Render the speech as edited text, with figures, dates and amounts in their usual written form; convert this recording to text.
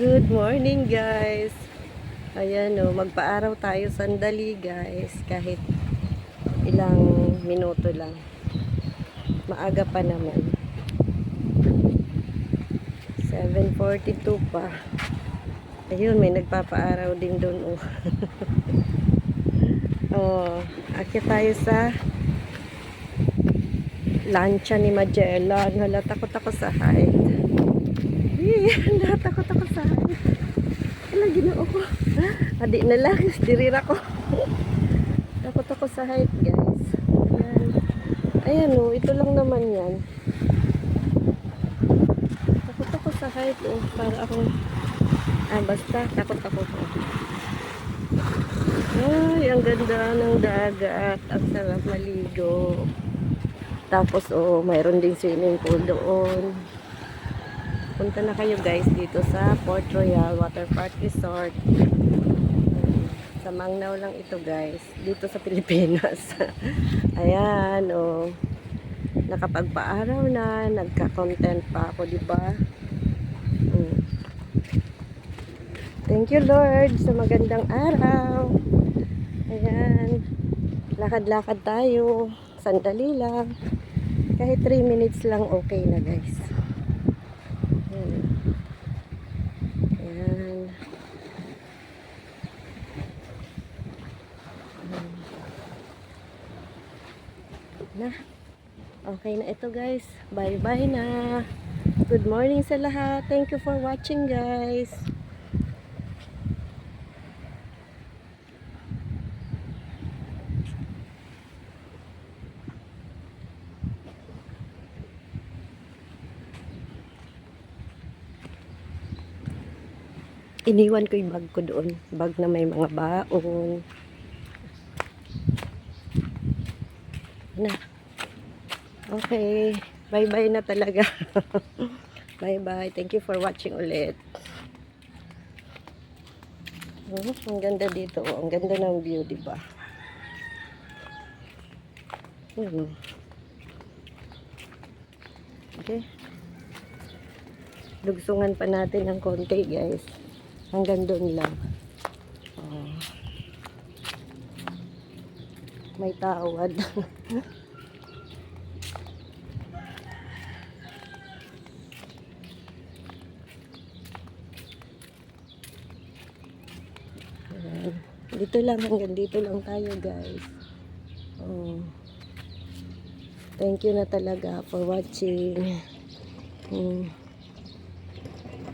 Good morning guys. Ayan o, magpaaraw tayo sandali guys. Kahit ilang minuto lang. Maaga pa naman. 7:42 pa. Ayun, may nagpapaaraw din doon o. Oh, akyat tayo sa lancha ni Magellan. Hala, takot ako sa height. Hala, takot ako sa height. Hala, ginoo ko. Adi na lang, dirira ko. Takot ako sa height, guys. Ayan. Ayan o, ito lang naman yan. Takot ako sa height o. Para akong, basta, takot ako po. Ay, ang ganda ng dagat. Ang sarap maligo. Tapos, mayroon ding swimming pool doon. Punta na kayo guys dito sa Port Royal Water Park Resort. Sa Mangnao lang ito guys. Dito sa Pilipinas. Ayan, nakapagpaaraw na. Nagka-content pa ako, diba? Thank you Lord sa magandang araw. Ayan. Lakad-lakad tayo. Sandali lang. Kahit 3 minutes lang okay na guys. Ayan. Ayan. Na. Okay na ito guys. Bye-bye na. Good morning sa lahat. Thank you for watching guys. Iniwan ko yung bag ko doon. Bag na may mga baon. Na. Okay. Bye-bye na talaga. Bye-bye. Thank you for watching ulit. Ang ganda dito. Ang ganda ng view, diba? Okay. Lugsungan pa natin ng konti, guys. Hanggang doon lang. May tawad. Dito lang, hanggang dito lang tayo guys. Thank you na talaga for watching.